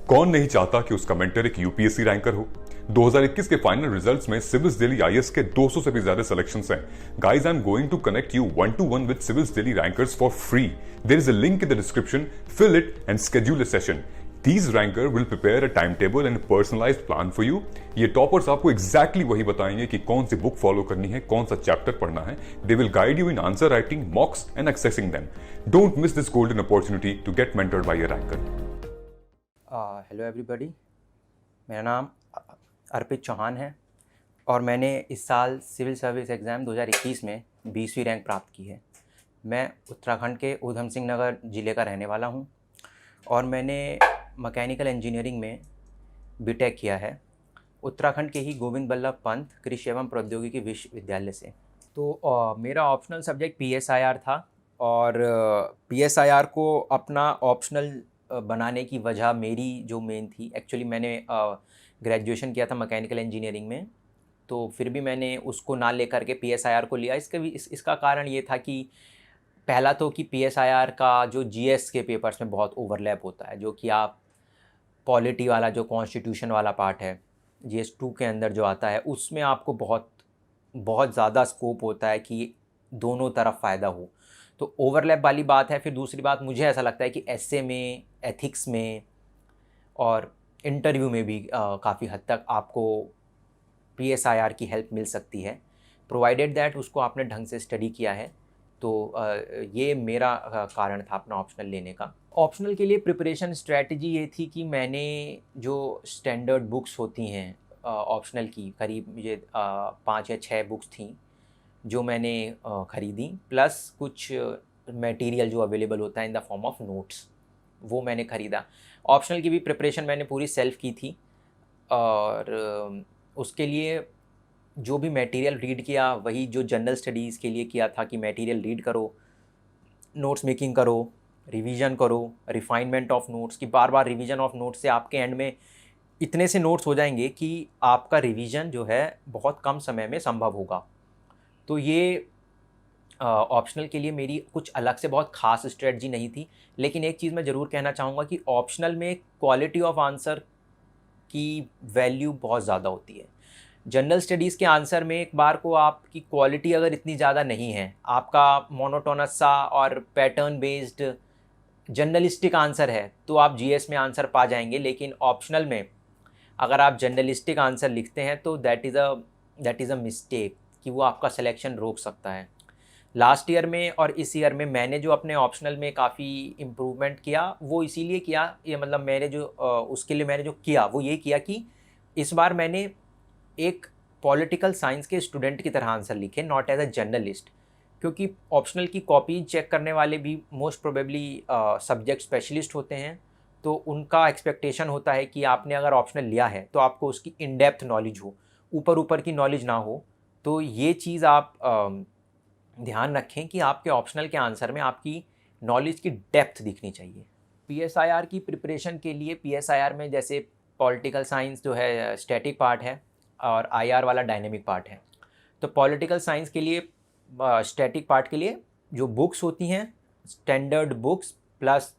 कौन नहीं चाहता कि उसका मेंटर एक यूपीएससी रैंकर हो। 2021 के फाइनल रिजल्ट्स में सिविल्स दिल्ली आईएएस के 200 से भी ज्यादा सिलेक्शंस हैं। Guys, I am going to connect you 1-to-1 with civils Delhi rankers for free. There is a link in the description, fill it and schedule a session. These ranker will prepare a timetable and a personalized plan for you. ये toppers आपको exactly वही बताएंगे कि कौन सी book follow करनी है, कौन सा चैप्टर पढ़ना है। They will guide you in answer writing, mocks and accessing them. Don't miss this golden opportunity to get mentored by a ranker. Hello everybody, मेरा नाम अर्पित चौहान है और मैंने इस साल सिविल सर्विस एग्ज़ाम 2021 में 20वीं रैंक प्राप्त की है। मैं उत्तराखंड के ऊधम सिंह नगर ज़िले का रहने वाला हूं और मैंने मैकेनिकल इंजीनियरिंग में बीटेक किया है उत्तराखंड के ही गोविंद बल्लभ पंत कृषि एवं प्रौद्योगिकी विश्वविद्यालय से। तो मेरा ऑप्शनल सब्जेक्ट पीएसआईआर था और पीएसआईआर को अपना ऑप्शनल बनाने की वजह मेरी जो मेन थी, एक्चुअली मैंने ग्रेजुएशन किया था मैकेनिकल इंजीनियरिंग में, तो फिर भी मैंने उसको ना लेकर के पीएसआईआर को लिया। इसका कारण ये था कि पहला तो कि पीएसआईआर का जो जीएस के पेपर्स में बहुत ओवरलैप होता है, जो कि आप पॉलिटी वाला जो कॉन्स्टिट्यूशन वाला पार्ट है जीएस 2 के अंदर जो आता है, उसमें आपको बहुत ज़्यादा स्कोप होता है कि दोनों तरफ फ़ायदा हो। तो ओवरलैप वाली बात है। फिर दूसरी बात, मुझे ऐसा लगता है कि एसए में, एथिक्स में और इंटरव्यू में भी काफ़ी हद तक आपको पीएसआईआर की हेल्प मिल सकती है, प्रोवाइडेड दैट उसको आपने ढंग से स्टडी किया है। तो ये मेरा कारण था अपना ऑप्शनल लेने का। ऑप्शनल के लिए प्रिपरेशन स्ट्रेटजी ये थी कि मैंने जो स्टैंडर्ड बुक्स होती हैं ऑप्शनल की, करीब मुझे 5 या 6 बुक्स थी जो मैंने ख़रीदी, प्लस कुछ मटेरियल जो अवेलेबल होता है in the form of notes, वो मैंने ख़रीदा। ऑप्शनल की भी प्रिपरेशन मैंने पूरी सेल्फ़ की थी और उसके लिए जो भी मटेरियल रीड किया वही जो जनरल स्टडीज़ के लिए किया था कि मटेरियल रीड करो, नोट्स मेकिंग करो, रिवीजन करो, रिफाइनमेंट ऑफ नोट्स, की बार बार रिवीजन ऑफ नोट्स से आपके एंड में इतने से नोट्स हो जाएंगे कि आपका रिवीजन जो है बहुत कम समय में संभव होगा। तो ये ऑप्शनल के लिए मेरी कुछ अलग से बहुत ख़ास स्ट्रेटजी नहीं थी, लेकिन एक चीज़ मैं ज़रूर कहना चाहूँगा कि ऑप्शनल में क्वालिटी ऑफ आंसर की वैल्यू बहुत ज़्यादा होती है। जनरल स्टडीज़ के आंसर में एक बार को आपकी क्वालिटी अगर इतनी ज़्यादा नहीं है, आपका मोनोटोनस सा और पैटर्न बेस्ड जर्नलिस्टिक आंसर है, तो आप जीएस में आंसर पा जाएंगे। लेकिन ऑप्शनल में अगर आप जर्नलिस्टिक आंसर लिखते हैं तो दैट इज़ अ मिस्टेक, कि वो आपका सिलेक्शन रोक सकता है। लास्ट ईयर में और इस ईयर में मैंने जो अपने ऑप्शनल में काफ़ी इम्प्रूवमेंट किया, वो इसीलिए किया, ये मतलब मैंने जो उसके लिए मैंने जो किया वो ये किया कि इस बार मैंने एक पॉलिटिकल साइंस के स्टूडेंट की तरह आंसर लिखे, नॉट एज अ जर्नलिस्ट, क्योंकि ऑप्शनल की कॉपी चेक करने वाले भी मोस्ट प्रोबेबली सब्जेक्ट स्पेशलिस्ट होते हैं, तो उनका एक्सपेक्टेशन होता है कि आपने अगर ऑप्शनल लिया है तो आपको उसकी इन डेप्थ नॉलेज हो, ऊपर की नॉलेज ना हो। तो ये चीज़ आप ध्यान रखें कि आपके ऑप्शनल के आंसर में आपकी नॉलेज की डेप्थ दिखनी चाहिए। पीएसआईआर की प्रिपरेशन के लिए पीएसआईआर में जैसे पॉलिटिकल साइंस जो है स्टैटिक पार्ट है और आईआर वाला डायनेमिक पार्ट है। तो पॉलिटिकल साइंस के लिए स्टैटिक पार्ट के लिए जो बुक्स होती हैं, स्टैंडर्ड बुक्स प्लस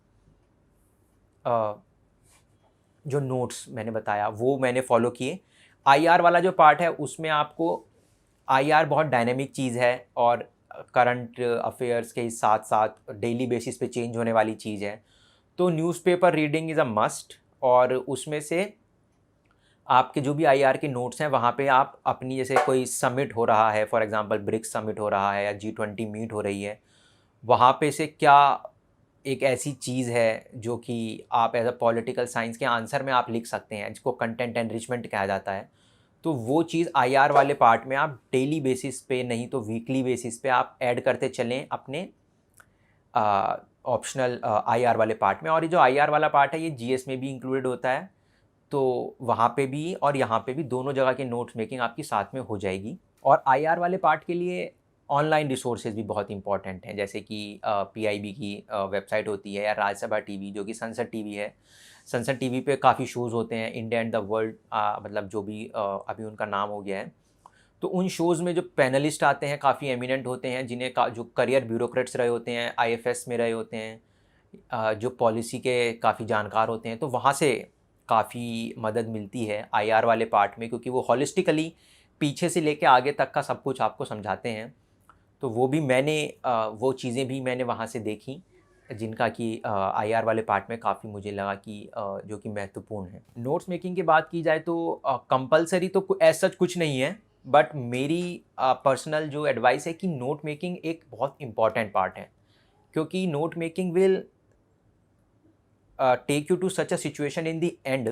जो नोट्स मैंने बताया वो मैंने फॉलो किए। आईआर वाला जो पार्ट है उसमें आपको, आईआर बहुत डायनेमिक चीज़ है और करंट अफेयर्स के साथ साथ डेली बेसिस पे चेंज होने वाली चीज़ है। तो newspaper reading is a must, और उसमें से आपके जो भी आईआर के नोट्स हैं वहाँ पे आप अपनी, जैसे कोई समिट हो रहा है, फॉर एग्जांपल ब्रिक्स समिट हो रहा है या G20 मीट हो रही है, वहाँ पे से क्या एक ऐसी चीज़ है जो कि आप एज अ पॉलिटिकल साइंस के आंसर में आप लिख सकते हैं, जिसको कंटेंट एनरिचमेंट कहा जाता है। तो वो चीज़ आईआर वाले पार्ट में आप डेली बेसिस पे नहीं तो वीकली बेसिस पे आप ऐड करते चलें अपने ऑप्शनल आईआर वाले पार्ट में। और ये जो आईआर वाला पार्ट है ये जीएस में भी इंक्लूडेड होता है, तो वहाँ पे भी और यहाँ पे भी दोनों जगह के नोट्स मेकिंग आपकी साथ में हो जाएगी। और आईआर वाले पार्ट के लिए ऑनलाइन रिसोर्सेज भी बहुत इंपॉर्टेंट हैं, जैसे कि पीआईबी की वेबसाइट होती है या राज्यसभा टीवी जो कि संसद टीवी है। संसद टीवी पे काफ़ी शोज़ होते हैं, इंडिया एंड द वर्ल्ड, मतलब जो भी अभी उनका नाम हो गया है। तो उन शोज़ में जो पैनलिस्ट आते हैं काफ़ी एमिनेंट होते हैं, जिन्हें जो करियर ब्यूरोक्रेट्स रहे होते हैं, आईएफएस में रहे होते हैं, जो पॉलिसी के काफ़ी जानकार होते हैं। तो वहाँ से काफ़ी मदद मिलती है आईआर वाले पार्ट में, क्योंकि वो हॉलिस्टिकली पीछे से लेके आगे तक का सब कुछ आपको समझाते हैं। तो वो भी मैंने वो चीज़ें भी मैंने वहाँ से देखी, जिनका कि आईआर वाले पार्ट में काफ़ी मुझे लगा कि जो कि महत्वपूर्ण है। नोट्स मेकिंग की बात की जाए तो कंपलसरी तो एज सच कुछ नहीं है, बट मेरी पर्सनल जो एडवाइस है कि नोट मेकिंग एक बहुत इम्पॉर्टेंट पार्ट है, क्योंकि note making will take you to such a situation in the end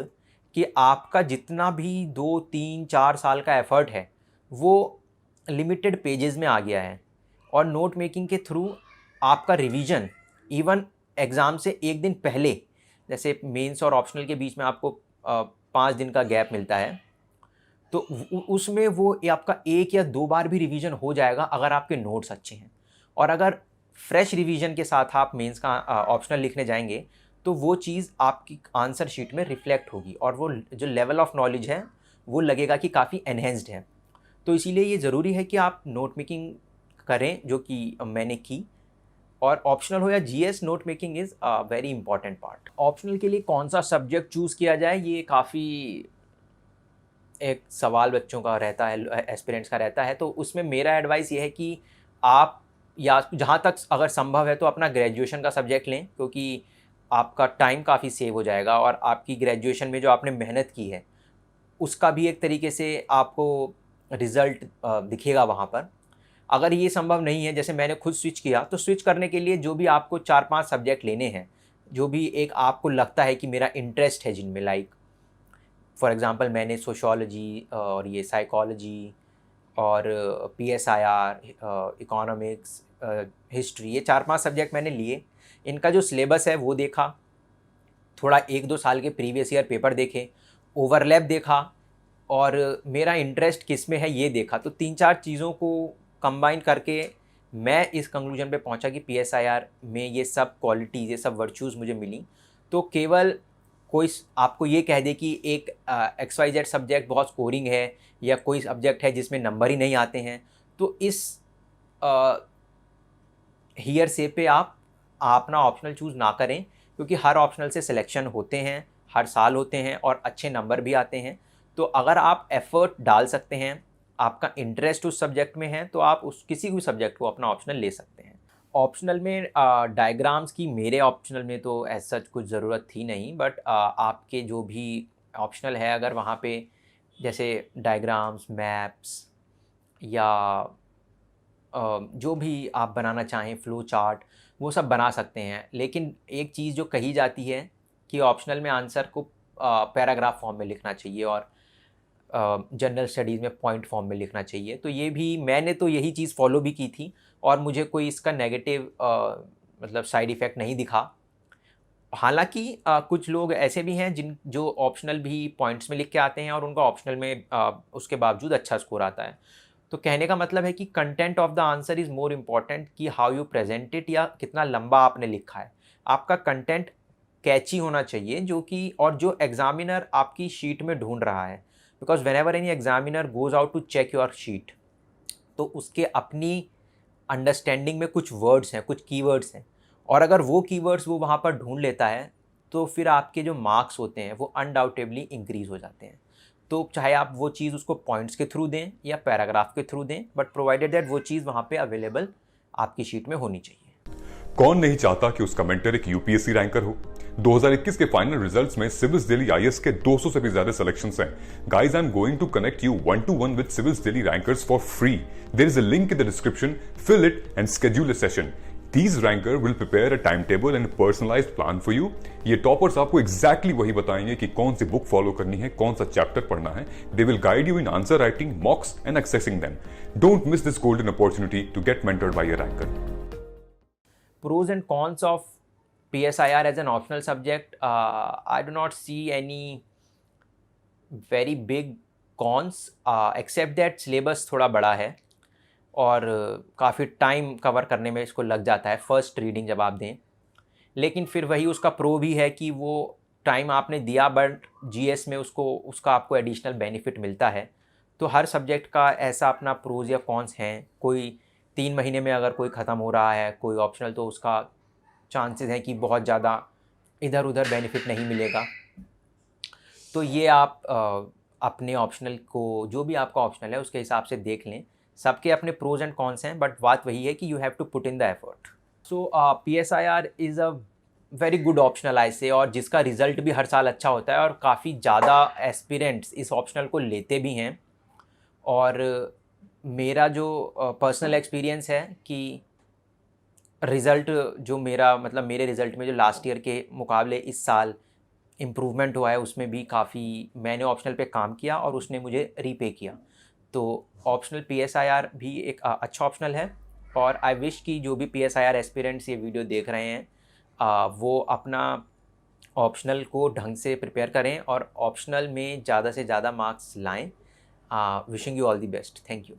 कि आपका जितना भी 2 3 4 साल का एफर्ट है वो लिमिटेड पेजेस में आ गया है। और नोट मेकिंग के थ्रू आपका रिवीजन इवन एग्ज़ाम से एक दिन पहले, जैसे मेंस और ऑप्शनल के बीच में आपको 5 दिन का गैप मिलता है, तो उसमें वो आपका 1 या 2 बार भी रिवीजन हो जाएगा अगर आपके नोट्स अच्छे हैं। और अगर फ्रेश रिवीजन के साथ आप मेंस का ऑप्शनल लिखने जाएंगे तो वो चीज़ आपकी आंसर शीट में रिफ्लेक्ट होगी और वो जो लेवल ऑफ नॉलेज है वो लगेगा कि काफ़ी एनहेंस्ड है। तो इसीलिए ये ज़रूरी है कि आप नोट मेकिंग करें, जो कि मैंने की। और ऑप्शनल हो या GS, note making is a very important part. Optional के लिए कौन सा सब्जेक्ट चूज़ किया जाए, ये काफ़ी एक सवाल बच्चों का रहता है, एस्पिरेंट्स का रहता है। तो उसमें मेरा एडवाइस ये है कि आप या जहाँ तक अगर संभव है तो अपना ग्रेजुएशन का सब्जेक्ट लें, क्योंकि आपका टाइम काफ़ी सेव हो जाएगा और आपकी ग्रेजुएशन में जो आपने मेहनत की है उसका भी एक तरीके से आपको रिज़ल्ट दिखेगा वहाँ पर। अगर ये संभव नहीं है, जैसे मैंने खुद स्विच किया, तो स्विच करने के लिए जो भी आपको 4 5 सब्जेक्ट लेने हैं, जो भी एक आपको लगता है कि मेरा इंटरेस्ट है जिनमें, लाइक फॉर एग्ज़ाम्पल मैंने सोशियोलॉजी और ये साइकोलॉजी और पीएसआईआर, इकोनॉमिक्स, हिस्ट्री, ये 4 5 सब्जेक्ट मैंने लिए। इनका जो सिलेबस है वो देखा, थोड़ा 1 2 साल के प्रीवियस ईयर पेपर देखे, ओवरलैप देखा और मेरा इंटरेस्ट किस में है ये देखा। तो 3 4 चीज़ों को कंबाइन करके मैं इस कंक्लूजन पे पहुंचा कि पीएसआईआर में ये सब क्वालिटीज़, ये सब वर्चूज़ मुझे मिली। तो केवल कोई आपको ये कह दे कि एक XYZ सब्जेक्ट बहुत स्कोरिंग है या कोई सब्जेक्ट है जिसमें नंबर ही नहीं आते हैं, तो इस हियर से पे आप अपना ऑप्शनल चूज़ ना करें, क्योंकि हर ऑप्शनल से सिलेक्शन होते हैं, हर साल होते हैं और अच्छे नंबर भी आते हैं। तो अगर आप एफ़र्ट डाल सकते हैं, आपका इंटरेस्ट उस सब्जेक्ट में है, तो आप उस किसी भी सब्जेक्ट को अपना ऑप्शनल ले सकते हैं। ऑप्शनल में डायग्राम्स की मेरे ऑप्शनल में तो एज सच कुछ ज़रूरत थी नहीं, बट आपके जो भी ऑप्शनल है अगर वहाँ पे जैसे डायग्राम्स, मैप्स या जो भी आप बनाना चाहें, फ्लो चार्ट, वो सब बना सकते हैं। लेकिन एक चीज़ जो कही जाती है कि ऑप्शनल में आंसर को पैराग्राफ फॉर्म में लिखना चाहिए और जनरल स्टडीज़ में पॉइंट फॉर्म में लिखना चाहिए। तो ये भी मैंने तो यही चीज़ फॉलो भी की थी और मुझे कोई इसका नेगेटिव मतलब साइड इफ़ेक्ट नहीं दिखा। हालाँकि कुछ लोग ऐसे भी हैं जो ऑप्शनल भी पॉइंट्स में लिख के आते हैं और उनका ऑप्शनल में उसके बावजूद अच्छा स्कोर आता है। तो कहने का मतलब है कि content of the answer is more important कि हाउ यू प्रेजेंट इट, या कितना लंबा आपने लिखा है। आपका कंटेंट कैची होना चाहिए, जो कि और जो एग्जामिनर आपकी शीट में ढूंढ रहा है, because whenever any examiner goes out to check your sheet, तो उसके अपनी अंडरस्टैंडिंग में कुछ वर्ड्स हैं, कुछ कीवर्ड्स हैं, और अगर वो कीवर्ड्स वो वहाँ पर ढूंढ लेता है तो फिर आपके जो मार्क्स होते हैं वो अनडाउटेबली इंक्रीज़ हो जाते हैं। तो चाहे आप वो चीज़ उसको पॉइंट्स के थ्रू दें या पैराग्राफ के थ्रू दें, बट प्रोवाइडेड दैट वो चीज़ वहाँ पे अवेलेबल आपकी शीट में होनी चाहिए। कौन नहीं चाहता कि उसका मेंटर एक यूपीएससी रैंकर हो। 2021 के फाइनल रिजल्ट्स में सिविल्स दिल्ली आईएएस के 200 से भी ज्यादा सिलेक्शंस हैं। Guys, I am going to connect you 1-to-1 with civils Delhi rankers for free. There is a link in the description, fill it and schedule a session. These ranker will prepare a timetable and a personalized plan for you. ये toppers आपको exactly वही बताएंगे कि कौन सी book follow करनी है, कौन सा चैप्टर पढ़ना है। They will guide you in answer writing, mocks and accessing them. Don't miss this golden opportunity to get mentored by a ranker. Pros and cons of PSIR as an optional subject. I do not see any very big cons, except that syllabus थोड़ा बड़ा है और काफ़ी time cover करने में इसको लग जाता है फर्स्ट रीडिंग जब आप दें। लेकिन फिर वही उसका प्रो भी है कि वो टाइम आपने दिया, बट जीएस में उसका आपको एडिशनल बेनिफिट मिलता है। तो हर सब्जेक्ट का ऐसा अपना प्रोज या कॉन्स हैं। कोई 3 महीने में अगर कोई ख़त्म हो रहा है कोई ऑप्शनल, तो उसका चांसेस हैं कि बहुत ज़्यादा इधर उधर बेनिफिट नहीं मिलेगा। तो ये आप अपने ऑप्शनल को, जो भी आपका ऑप्शनल है उसके हिसाब से देख लें। सबके अपने प्रोज एंड कॉन्स हैं, बट बात वही है कि you have to put in the effort. So PSIR is a very good optional I say, और जिसका रिज़ल्ट भी हर साल अच्छा होता है, और काफ़ी ज़्यादा एस्पिरेंट्स इस ऑप्शनल को लेते भी हैं। और मेरा जो पर्सनल एक्सपीरियंस है कि रिज़ल्ट जो मेरा, मतलब मेरे रिज़ल्ट में जो लास्ट ईयर के मुकाबले इस साल इम्प्रूवमेंट हुआ है, उसमें भी काफ़ी मैंने ऑप्शनल पे काम किया और उसने मुझे रीपे किया। तो ऑप्शनल PSIR भी एक अच्छा ऑप्शनल है। और आई विश कि जो भी PSIR एस्पिरेंट्स ये वीडियो देख रहे हैं, वो अपना ऑप्शनल को ढंग से प्रिपेयर करें और ऑप्शनल में ज़्यादा से ज़्यादा मार्क्स लाएं। Wishing you all the best. Thank you.